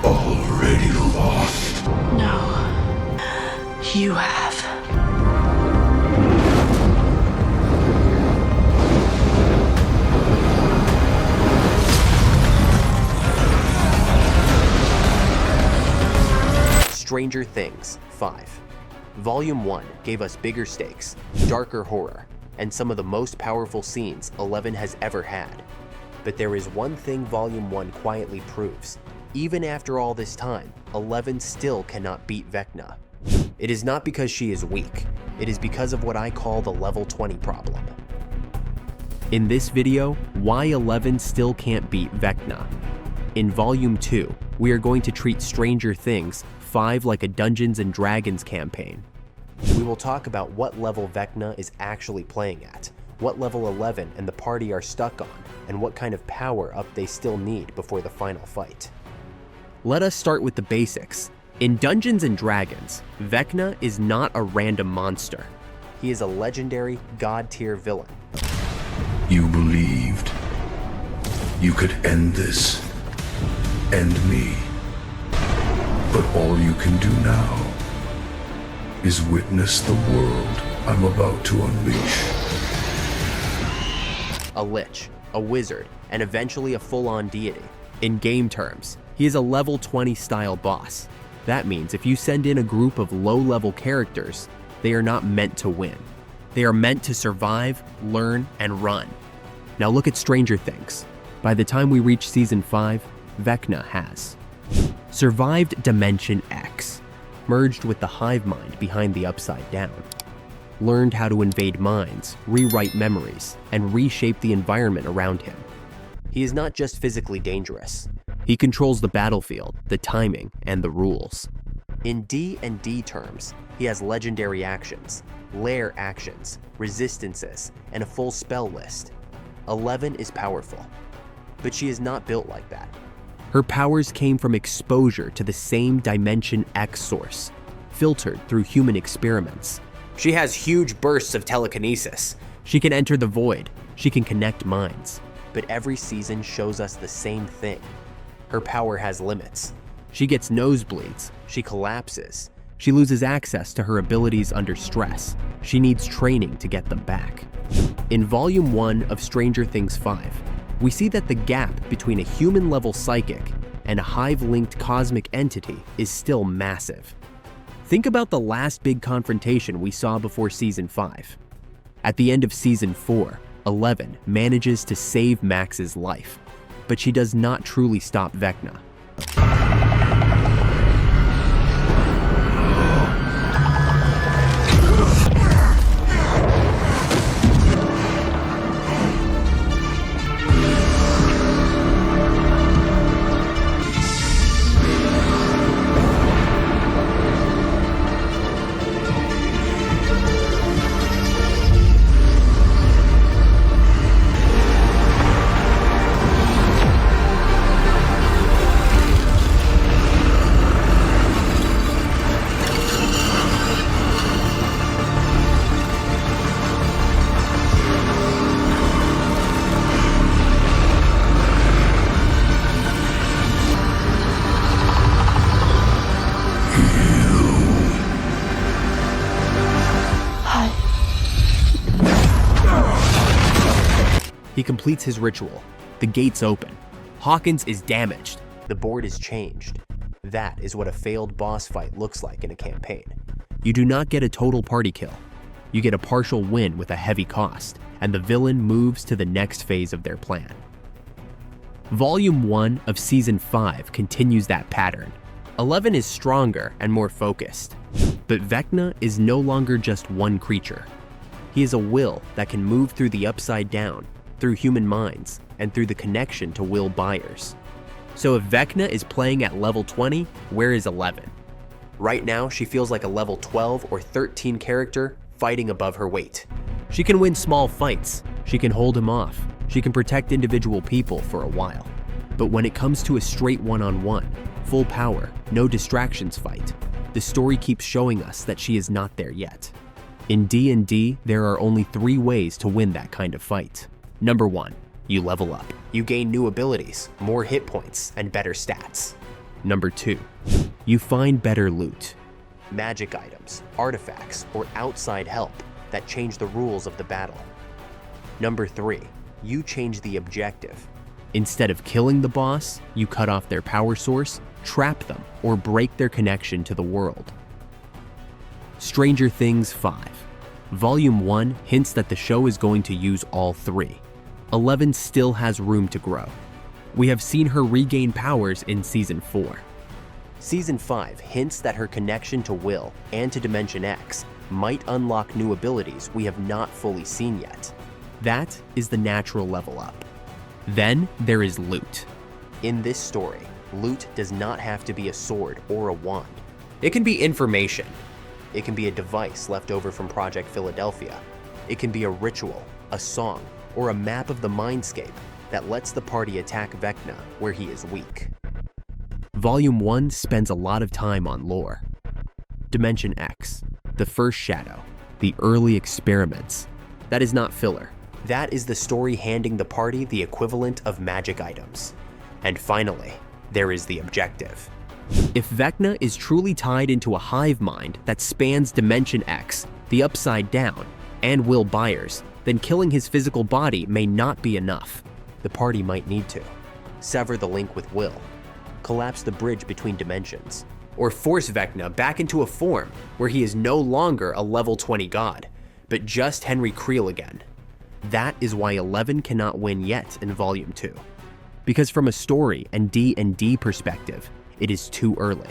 already lost. No, you have. Stranger Things 5. Volume 1 gave us bigger stakes, darker horror, and some of the most powerful scenes Eleven has ever had. But there is one thing Volume 1 quietly proves. Even after all this time, Eleven still cannot beat Vecna. It is not because she is weak, it is because of what I call the level 20 problem. In this video, why Eleven still can't beat Vecna. In Volume 2, we are going to treat Stranger Things 5 like a Dungeons & Dragons campaign. We will talk about what level Vecna is actually playing at, what level 11 and the party are stuck on, and what kind of power up they still need before the final fight. Let us start with the basics. In Dungeons & Dragons, Vecna is not a random monster. He is a legendary god-tier villain. You believed you could end this, end me. But all you can do now is witness the world I'm about to unleash. A lich, a wizard, and eventually a full-on deity. In game terms, he is a level 20 style boss. That means if you send in a group of low-level characters, they are not meant to win. They are meant to survive, learn, and run. Now look at Stranger Things. By the time we reach Season 5, Vecna has survived Dimension X, merged with the hive mind behind the Upside Down, learned how to invade minds, rewrite memories, and reshape the environment around him. He is not just physically dangerous. He controls the battlefield, the timing, and the rules. In D&D terms, he has legendary actions, lair actions, resistances, and a full spell list. 11 is powerful, but she is not built like that. Her powers came from exposure to the same Dimension X source, filtered through human experiments. She has huge bursts of telekinesis. She can enter the void. She can connect minds. But every season shows us the same thing. Her power has limits. She gets nosebleeds. She collapses. She loses access to her abilities under stress. She needs training to get them back. In Volume 1 of Stranger Things 5, we see that the gap between a human-level psychic and a hive-linked cosmic entity is still massive. Think about the last big confrontation we saw before Season 5. At the end of Season 4, 11 manages to save Max's life, but she does not truly stop Vecna. He completes his ritual. The gates open. Hawkins is damaged. The board is changed. That is what a failed boss fight looks like in a campaign. You do not get a total party kill. You get a partial win with a heavy cost, and the villain moves to the next phase of their plan. Volume 1 of Season 5 continues that pattern. 11 is stronger and more focused, but Vecna is no longer just one creature. He is a will that can move through the Upside Down, through human minds, and through the connection to will buyers. So if Vecna is playing at level 20, where is 11? Right now, she feels like a level 12 or 13 character fighting above her weight. She can win small fights, she can hold him off, she can protect individual people for a while. But when it comes to a straight one-on-one, full power, no distractions fight, the story keeps showing us that she is not there yet. In D&D, there are only 3 ways to win that kind of fight. Number 1, you level up. You gain new abilities, more hit points, and better stats. Number 2. You find better loot. Magic items, artifacts, or outside help that change the rules of the battle. Number 3. You change the objective. Instead of killing the boss, you cut off their power source, trap them, or break their connection to the world. Stranger Things 5. Volume 1 hints that the show is going to use all 3. 11 still has room to grow. We have seen her regain powers in Season 4. Season 5 hints that her connection to Will and to Dimension X might unlock new abilities we have not fully seen yet. That is the natural level up. Then there is loot. In this story, loot does not have to be a sword or a wand. It can be information. It can be a device left over from Project Philadelphia. It can be a ritual, a song, or a map of the mindscape that lets the party attack Vecna where he is weak. Volume 1 spends a lot of time on lore. Dimension X, the first shadow, the early experiments. That is not filler. That is the story handing the party the equivalent of magic items. And finally, there is the objective. If Vecna is truly tied into a hive mind that spans Dimension X, the Upside Down, and Will Byers, then killing his physical body may not be enough. The party might need to sever the link with Will, collapse the bridge between dimensions, or force Vecna back into a form where he is no longer a level 20 god, but just Henry Creel again. That is why 11 cannot win yet in Volume 2. Because from a story and D&D perspective, it is too early.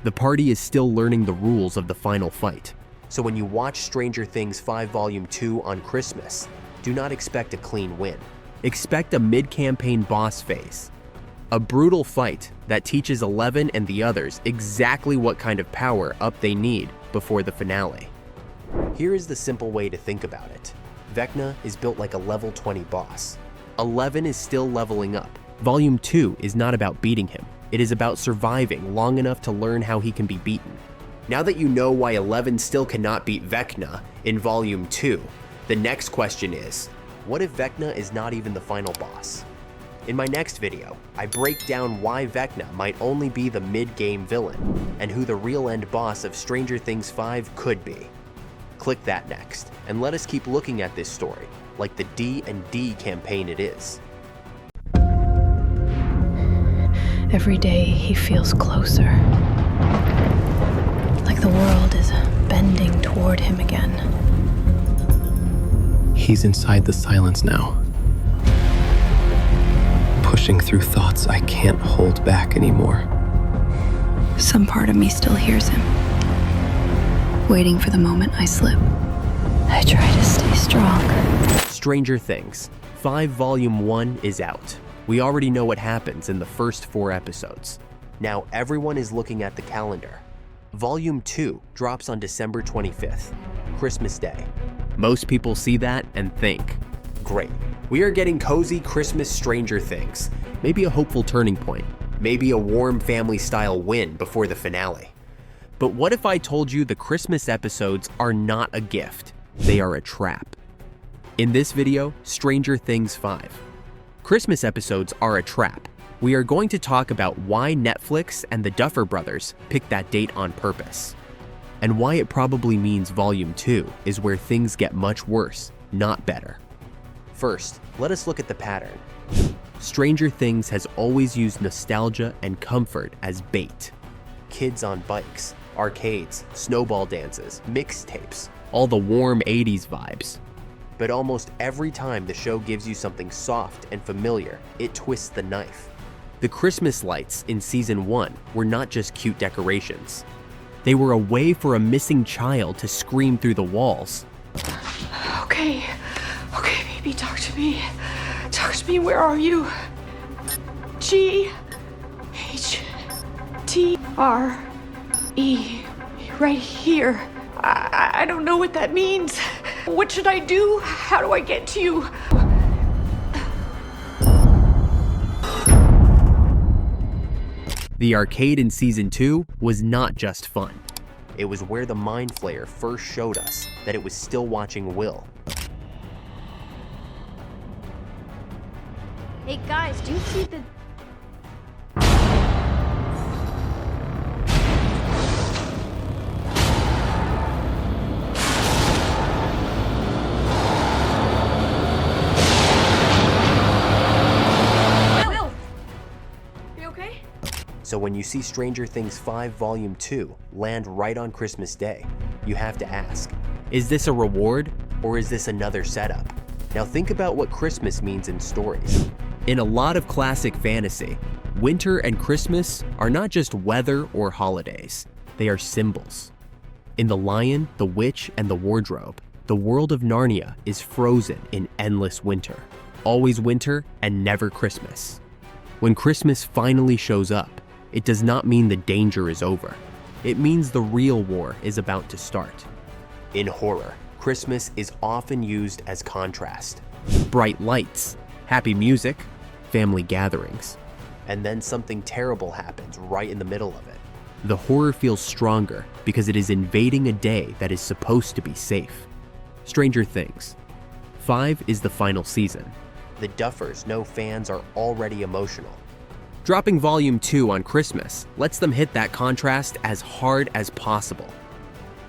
The party is still learning the rules of the final fight. So when you watch Stranger Things 5 Volume 2 on Christmas, do not expect a clean win. Expect a mid-campaign boss phase. A brutal fight that teaches 11 and the others exactly what kind of power up they need before the finale. Here is the simple way to think about it. Vecna is built like a level 20 boss. 11 is still leveling up. Volume 2 is not about beating him. It is about surviving long enough to learn how he can be beaten. Now that you know why 11 still cannot beat Vecna in Volume 2, the next question is, what if Vecna is not even the final boss? In my next video, I break down why Vecna might only be the mid-game villain and who the real end boss of Stranger Things 5 could be. Click that next, and let us keep looking at this story like the D&D campaign it is. Every day he feels closer. Like the world is bending toward him again. He's inside the silence now, pushing through thoughts I can't hold back anymore. Some part of me still hears him, waiting for the moment I slip. I try to stay strong. Stranger Things 5 Volume 1 is out. We already know what happens in the first 4 episodes. Now everyone is looking at the calendar. Volume 2 drops on December 25th, Christmas Day. Most people see that and think, great, we are getting cozy Christmas Stranger Things. Maybe a hopeful turning point. Maybe a warm family-style win before the finale. But what if I told you the Christmas episodes are not a gift? They are a trap. In this video, Stranger Things 5. Christmas episodes are a trap. We are going to talk about why Netflix and the Duffer Brothers picked that date on purpose, and why it probably means Volume 2 is where things get much worse, not better. First, let us look at the pattern. Stranger Things has always used nostalgia and comfort as bait. Kids on bikes, arcades, snowball dances, mixtapes, all the warm 80s vibes. But almost every time the show gives you something soft and familiar, it twists the knife. The Christmas lights in Season 1 were not just cute decorations. They were a way for a missing child to scream through the walls. Okay, baby, talk to me. Talk to me, where are you? G-H-T-R-E, right here. I don't know what that means. What should I do? How do I get to you? The arcade in Season 2 was not just fun. It was where the Mind Flayer first showed us that it was still watching Will. Hey guys, do you see the... So when you see Stranger Things 5 Volume 2 land right on Christmas Day, you have to ask, is this a reward or is this another setup? Now think about what Christmas means in stories. In a lot of classic fantasy, winter and Christmas are not just weather or holidays, they are symbols. In The Lion, the Witch, and the Wardrobe, the world of Narnia is frozen in endless winter. Always winter and never Christmas. When Christmas finally shows up, it does not mean the danger is over. It means the real war is about to start. In horror, Christmas is often used as contrast. Bright lights, happy music, family gatherings. And then something terrible happens right in the middle of it. The horror feels stronger because it is invading a day that is supposed to be safe. Stranger Things 5 is the final season. The Duffers know fans are already emotional. Dropping Volume 2 on Christmas lets them hit that contrast as hard as possible.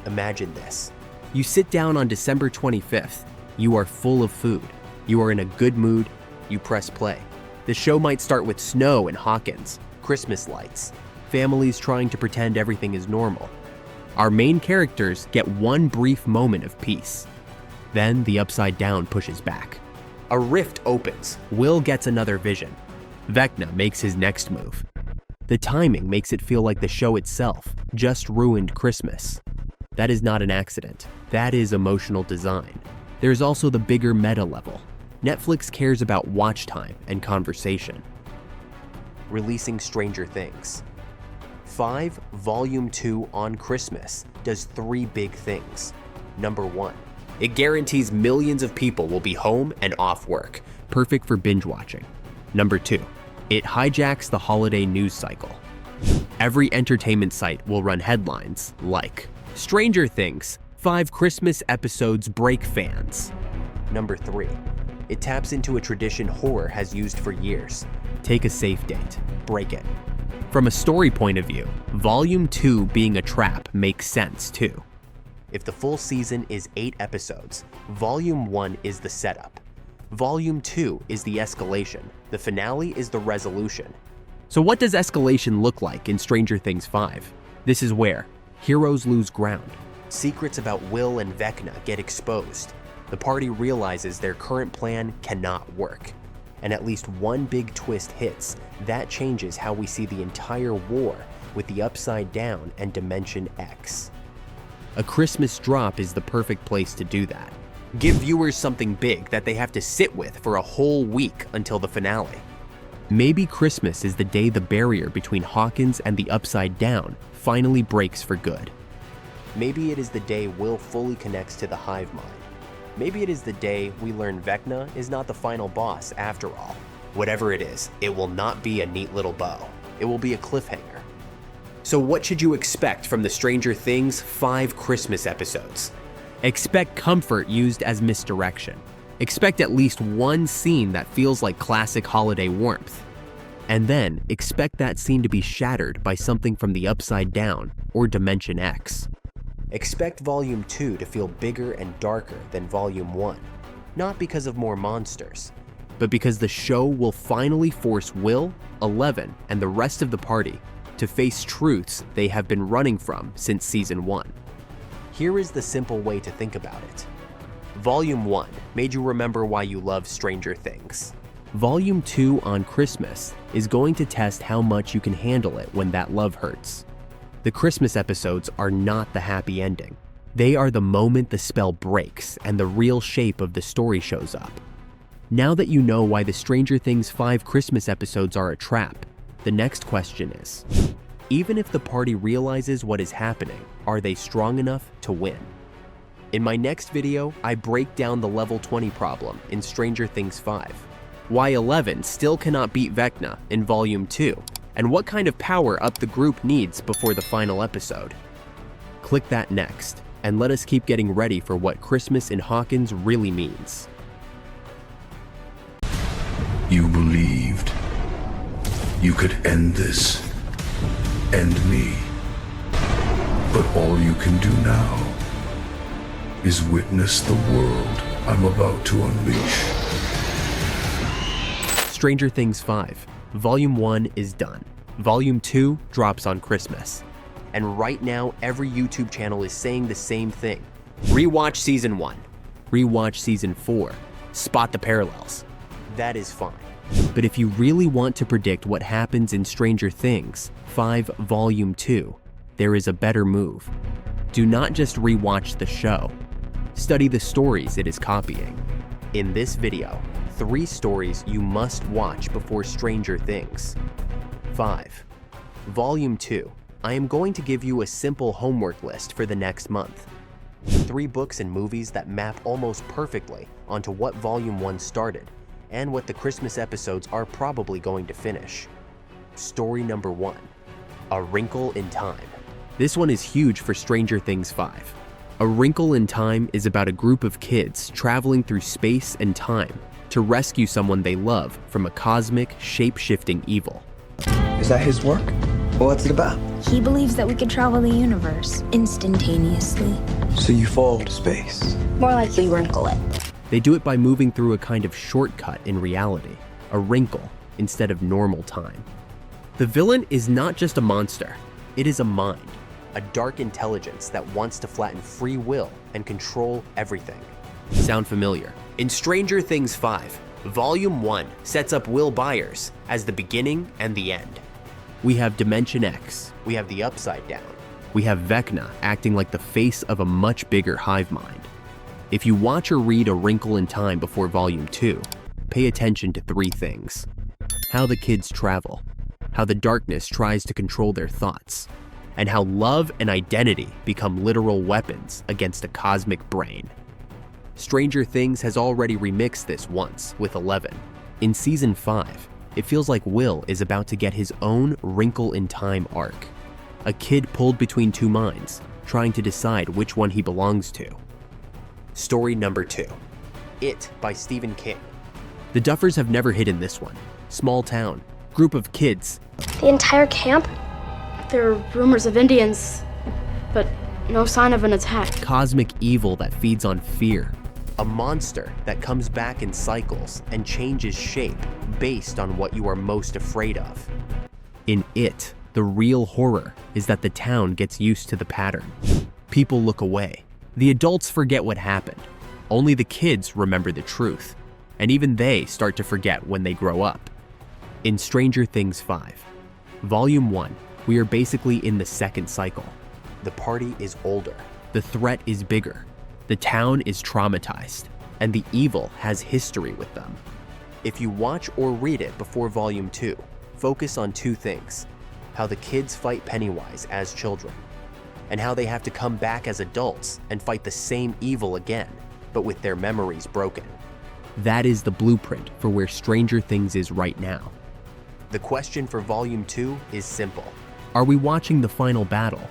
Imagine this. You sit down on December 25th. You are full of food. You are in a good mood. You press play. The show might start with snow in Hawkins, Christmas lights, families trying to pretend everything is normal. Our main characters get one brief moment of peace. Then the Upside Down pushes back. A rift opens. Will gets another vision. Vecna makes his next move. The timing makes it feel like the show itself just ruined Christmas. That is not an accident. That is emotional design. There's also the bigger meta level. Netflix cares about watch time and conversation. Releasing Stranger Things 5 Volume 2 on Christmas does 3 big things. Number 1, it guarantees millions of people will be home and off work, perfect for binge watching. Number 2, it hijacks the holiday news cycle. Every entertainment site will run headlines like, Stranger Things 5 Christmas episodes break fans. Number 3, it taps into a tradition horror has used for years. Take a safe date, break it. From a story point of view, Volume 2 being a trap makes sense too. If the full season is 8 episodes, Volume 1 is the setup. Volume 2 is the escalation. The finale is the resolution. So what does escalation look like in Stranger Things 5? This is where heroes lose ground. Secrets about Will and Vecna get exposed. The party realizes their current plan cannot work. And at least one big twist hits. That changes how we see the entire war with the Upside Down and Dimension X. A Christmas drop is the perfect place to do that. Give viewers something big that they have to sit with for a whole week until the finale. Maybe Christmas is the day the barrier between Hawkins and the Upside Down finally breaks for good. Maybe it is the day Will fully connects to the hive mind. Maybe it is the day we learn Vecna is not the final boss after all. Whatever it is, it will not be a neat little bow. It will be a cliffhanger. So what should you expect from the Stranger Things 5 Christmas episodes? Expect comfort used as misdirection. Expect at least one scene that feels like classic holiday warmth. And then expect that scene to be shattered by something from the Upside Down or Dimension X. Expect Volume 2 to feel bigger and darker than Volume 1, not because of more monsters, but because the show will finally force Will, Eleven, and the rest of the party to face truths they have been running from since Season 1. Here is the simple way to think about it. Volume 1 made you remember why you love Stranger Things. Volume 2 on Christmas is going to test how much you can handle it when that love hurts. The Christmas episodes are not the happy ending. They are the moment the spell breaks and the real shape of the story shows up. Now that you know why the Stranger Things 5 Christmas episodes are a trap, the next question is, even if the party realizes what is happening, are they strong enough to win? In my next video, I break down the level 20 problem in Stranger Things 5, why Eleven still cannot beat Vecna in Volume 2, and what kind of power up the group needs before the final episode. Click that next, and let us keep getting ready for what Christmas in Hawkins really means. You believed you could end this, end me. But all you can do now is witness the world I'm about to unleash. Stranger Things 5, Volume 1 is done. Volume 2 drops on Christmas. And right now, every YouTube channel is saying the same thing. Rewatch Season 1. Rewatch Season 4. Spot the parallels. That is fine. But if you really want to predict what happens in Stranger Things 5 Volume 2, there is a better move. Do not just rewatch the show. Study the stories it is copying. In this video, 3 stories you must watch before Stranger Things. 5. Volume 2. I am going to give you a simple homework list for the next month. 3 books and movies that map almost perfectly onto what Volume 1 started and what the Christmas episodes are probably going to finish. Story number 1. A Wrinkle in Time. This one is huge for Stranger Things 5. A Wrinkle in Time is about a group of kids traveling through space and time to rescue someone they love from a cosmic, shape-shifting evil. Is that his work? What's it about? He believes that we could travel the universe instantaneously. So you fall to space. More likely wrinkle it. They do it by moving through a kind of shortcut in reality, a wrinkle instead of normal time. The villain is not just a monster, it is a mind, a dark intelligence that wants to flatten free will and control everything. Sound familiar? In Stranger Things 5, Volume 1 sets up Will Byers as the beginning and the end. We have Dimension X, we have the Upside Down, we have Vecna acting like the face of a much bigger hive mind. If you watch or read A Wrinkle in Time before Volume 2, pay attention to 3 things. How the kids travel, how the darkness tries to control their thoughts, and how love and identity become literal weapons against a cosmic brain. Stranger Things has already remixed this once with 11. In Season 5, it feels like Will is about to get his own Wrinkle in Time arc. A kid pulled between 2 minds, trying to decide which one he belongs to. Story number 2. It by Stephen King. The Duffers have never hidden this one. Small town, group of kids. The entire camp? There are rumors of Indians, but no sign of an attack. Cosmic evil that feeds on fear. A monster that comes back in cycles and changes shape based on what you are most afraid of. In It, the real horror is that the town gets used to the pattern. People look away. The adults forget what happened. Only the kids remember the truth. And even they start to forget when they grow up. In Stranger Things 5, Volume 1, we are basically in the second cycle. The party is older. The threat is bigger. The town is traumatized. And the evil has history with them. If you watch or read it before Volume 2, focus on 2 things. How the kids fight Pennywise as children, and how they have to come back as adults and fight the same evil again, but with their memories broken. That is the blueprint for where Stranger Things is right now. The question for Volume 2 is simple. Are we watching the final battle?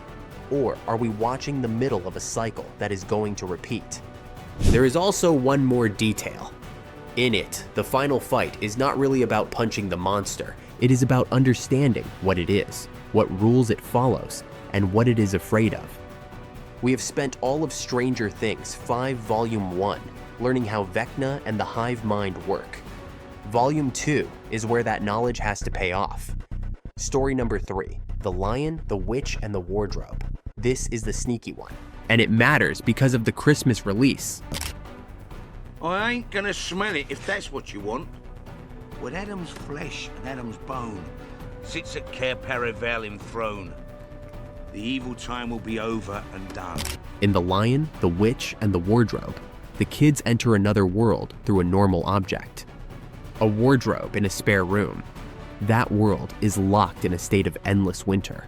Or are we watching the middle of a cycle that is going to repeat? There is also one more detail. In It, the final fight is not really about punching the monster. It is about understanding what it is, what rules it follows, and what it is afraid of. We have spent all of Stranger Things 5 Volume 1 learning how Vecna and the hive mind work. Volume 2 is where that knowledge has to pay off. Story number 3, The Lion, the Witch, and the Wardrobe. This is the sneaky one, and it matters because of the Christmas release. I ain't gonna smell it if that's what you want. With Adam's flesh and Adam's bone sits a Cair Paravel enthroned. The evil time will be over and done. In The Lion, the Witch, and the Wardrobe, the kids enter another world through a normal object. A wardrobe in a spare room. That world is locked in a state of endless winter.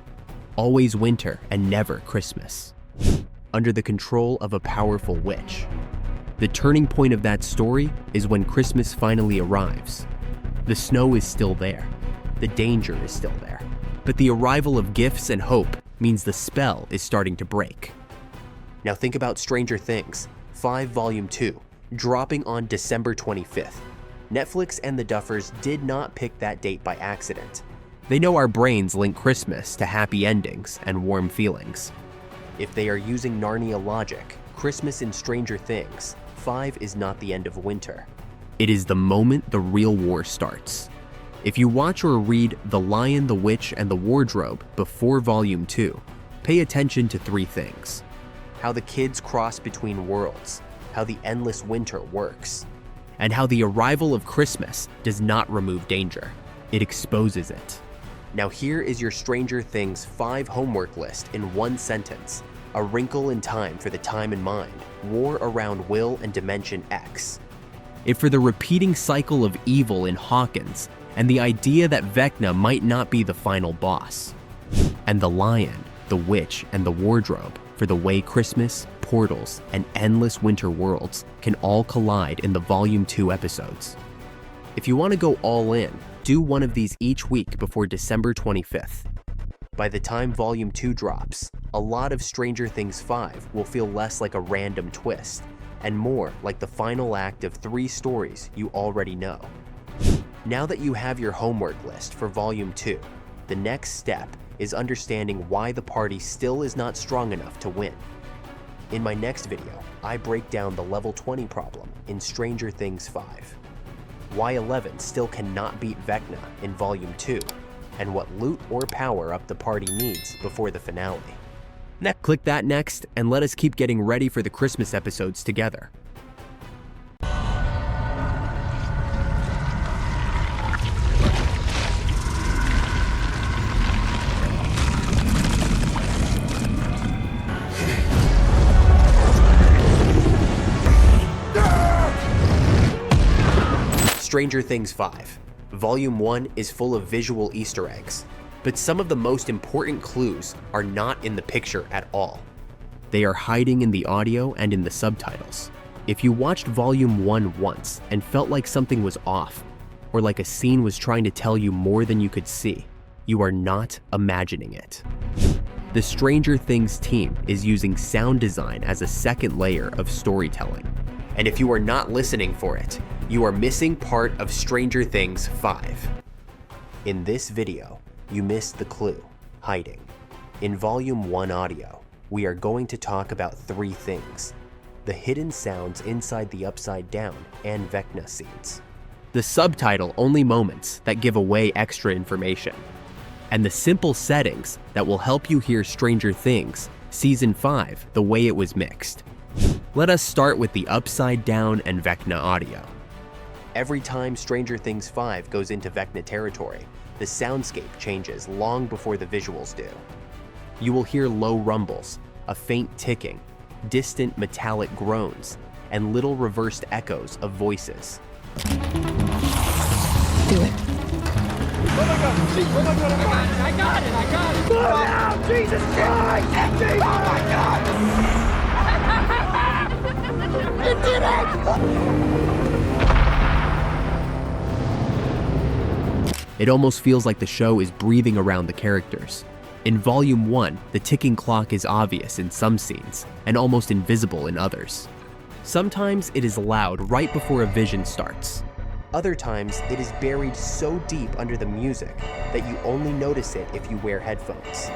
Always winter and never Christmas. Under the control of a powerful witch. The turning point of that story is when Christmas finally arrives. The snow is still there. The danger is still there. But the arrival of gifts and hope means the spell is starting to break. Now think about Stranger Things 5 Volume 2, dropping on December 25th. Netflix and the Duffers did not pick that date by accident. They know our brains link Christmas to happy endings and warm feelings. If they are using Narnia logic, Christmas in Stranger Things 5 is not the end of winter. It is the moment the real war starts. If you watch or read The Lion, the Witch, and the Wardrobe before Volume 2, pay attention to 3 things. How the kids cross between worlds, how the endless winter works, and how the arrival of Christmas does not remove danger. It exposes it. Now here is your Stranger Things 5 homework list in 1 sentence. A wrinkle in time for the time in mind, war around Will and Dimension X. If for the repeating cycle of evil in Hawkins, and the idea that Vecna might not be the final boss. And The Lion, the Witch, and the Wardrobe for the way Christmas, portals, and endless winter worlds can all collide in the Volume 2 episodes. If you want to go all in, do one of these each week before December 25th. By the time Volume 2 drops, a lot of Stranger Things 5 will feel less like a random twist, and more like the final act of 3 stories you already know. Now that you have your homework list for Volume 2, the next step is understanding why the party still is not strong enough to win. In my next video, I break down the level 20 problem in Stranger Things 5, why 11 still cannot beat Vecna in Volume 2, and what loot or power up the party needs before the finale. Click that next, and let us keep getting ready for the Christmas episodes together. Stranger Things 5. Volume 1 is full of visual Easter eggs, but some of the most important clues are not in the picture at all. They are hiding in the audio and in the subtitles. If you watched Volume 1 once and felt like something was off, or like a scene was trying to tell you more than you could see, you are not imagining it. The Stranger Things team is using sound design as a second layer of storytelling. And if you are not listening for it, you are missing part of Stranger Things 5. In this video, you missed the clue, hiding. In Volume 1 audio, we are going to talk about 3 things: the hidden sounds inside the Upside Down and Vecna scenes, the subtitle only moments that give away extra information, and the simple settings that will help you hear Stranger Things Season 5 the way it was mixed. Let us start with the Upside Down and Vecna audio. Every time Stranger Things 5 goes into Vecna territory, the soundscape changes long before the visuals do. You will hear low rumbles, a faint ticking, distant metallic groans, and little reversed echoes of voices. Do it. Oh my god! Oh my god! I got it! Slow down! Jesus Christ! Oh my god! It did it! It almost feels like the show is breathing around the characters. In Volume 1, the ticking clock is obvious in some scenes, and almost invisible in others. Sometimes it is loud right before a vision starts. Other times, it is buried so deep under the music that you only notice it if you wear headphones.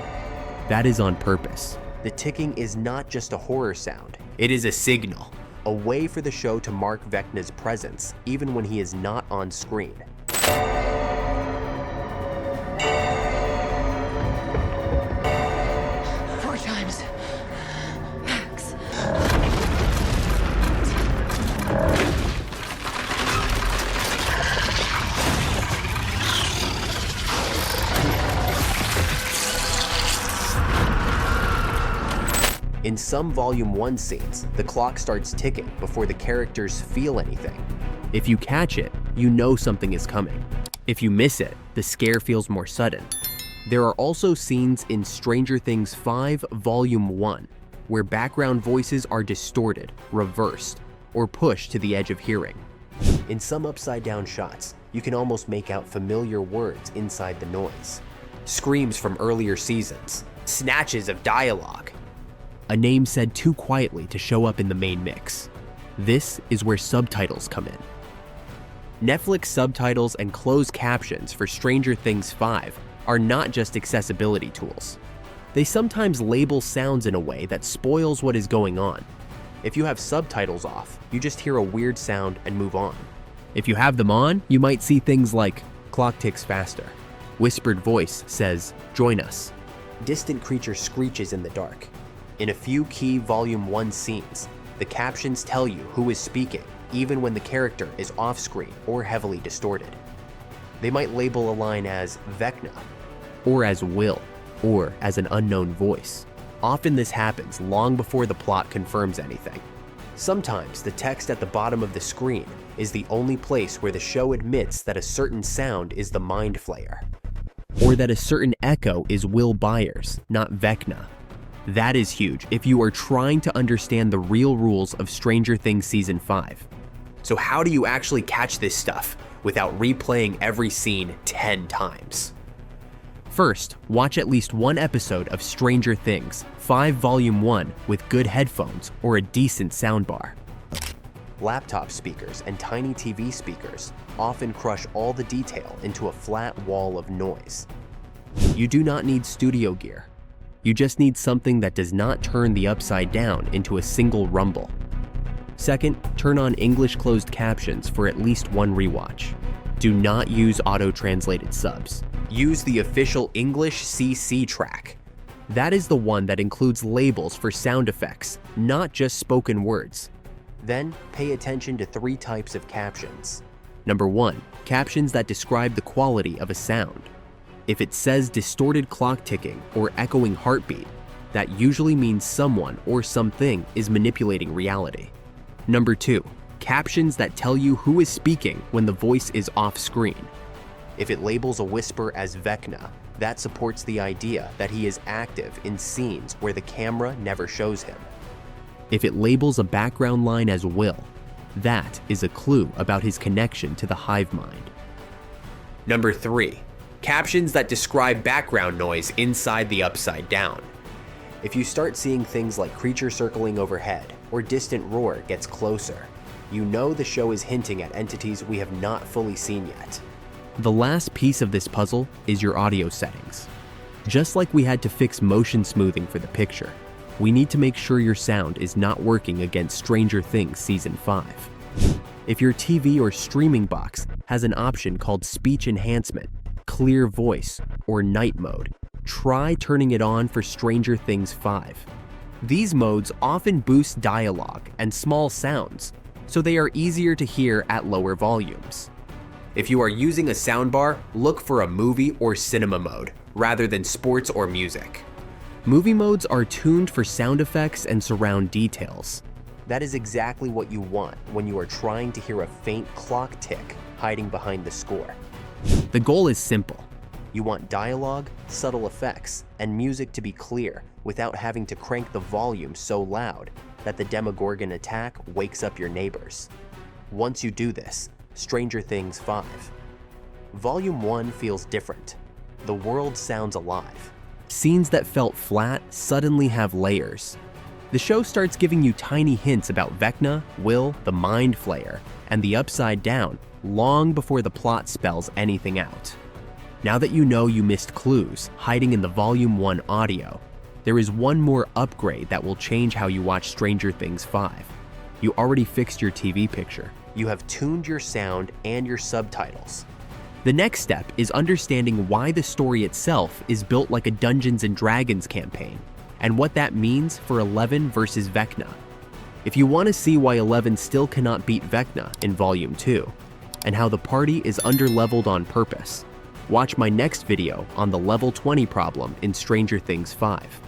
That is on purpose. The ticking is not just a horror sound, it is a signal, a way for the show to mark Vecna's presence even when he is not on screen. 4 times. Max. In some Volume 1 scenes, the clock starts ticking before the characters feel anything. If you catch it, you know something is coming. If you miss it, the scare feels more sudden. There are also scenes in Stranger Things 5 Volume 1 where background voices are distorted, reversed, or pushed to the edge of hearing. In some upside-down shots, you can almost make out familiar words inside the noise. Screams from earlier seasons, snatches of dialogue, a name said too quietly to show up in the main mix. This is where subtitles come in. Netflix subtitles and closed captions for Stranger Things 5 are not just accessibility tools. They sometimes label sounds in a way that spoils what is going on. If you have subtitles off, you just hear a weird sound and move on. If you have them on, you might see things like Clock ticks faster. Whispered voice says, "Join us." Distant creature screeches in the dark. In a few key Volume 1 scenes, the captions tell you who is speaking, even when the character is off-screen or heavily distorted. They might label a line as Vecna, or as Will, or as an unknown voice. Often this happens long before the plot confirms anything. Sometimes the text at the bottom of the screen is the only place where the show admits that a certain sound is the Mind Flayer, or that a certain echo is Will Byers, not Vecna. That is huge if you are trying to understand the real rules of Stranger Things Season 5. So how do you actually catch this stuff without replaying every scene 10 times? First, watch at least one episode of Stranger Things 5 Volume 1 with good headphones or a decent soundbar. Laptop speakers and tiny TV speakers often crush all the detail into a flat wall of noise. You do not need studio gear. You just need something that does not turn the upside down into a single rumble. Second, turn on English closed captions for at least one rewatch. Do not use auto-translated subs. Use the official English CC track. That is the one that includes labels for sound effects, not just spoken words. Then, pay attention to 3 types of captions. Number 1, captions that describe the quality of a sound. If it says distorted clock ticking or echoing heartbeat, that usually means someone or something is manipulating reality. Number 2, captions that tell you who is speaking when the voice is off-screen. If it labels a whisper as Vecna, that supports the idea that he is active in scenes where the camera never shows him. If it labels a background line as Will, that is a clue about his connection to the hive mind. Number 3, captions that describe background noise inside the Upside Down. If you start seeing things like creature circling overhead or distant roar gets closer, you know the show is hinting at entities we have not fully seen yet. The last piece of this puzzle is your audio settings. Just like we had to fix motion smoothing for the picture, we need to make sure your sound is not working against Stranger Things Season 5. If your TV or streaming box has an option called Speech Enhancement, Clear Voice, or Night Mode, try turning it on for Stranger Things 5. These modes often boost dialogue and small sounds, so they are easier to hear at lower volumes. If you are using a soundbar, look for a movie or cinema mode, rather than sports or music. Movie modes are tuned for sound effects and surround details. That is exactly what you want when you are trying to hear a faint clock tick hiding behind the score. The goal is simple. You want dialogue, subtle effects, and music to be clear without having to crank the volume so loud that the Demogorgon attack wakes up your neighbors. Once you do this, Stranger Things 5. Volume 1 feels different. The world sounds alive. Scenes that felt flat suddenly have layers. The show starts giving you tiny hints about Vecna, Will, the Mind Flayer, and the Upside Down long before the plot spells anything out. Now that you know you missed clues hiding in the Volume 1 audio, there is one more upgrade that will change how you watch Stranger Things 5. You already fixed your TV picture. You have tuned your sound and your subtitles. The next step is understanding why the story itself is built like a Dungeons & Dragons campaign, and what that means for Eleven versus Vecna. If you want to see why Eleven still cannot beat Vecna in Volume 2, and how the party is underleveled on purpose, watch my next video on the level 20 problem in Stranger Things 5.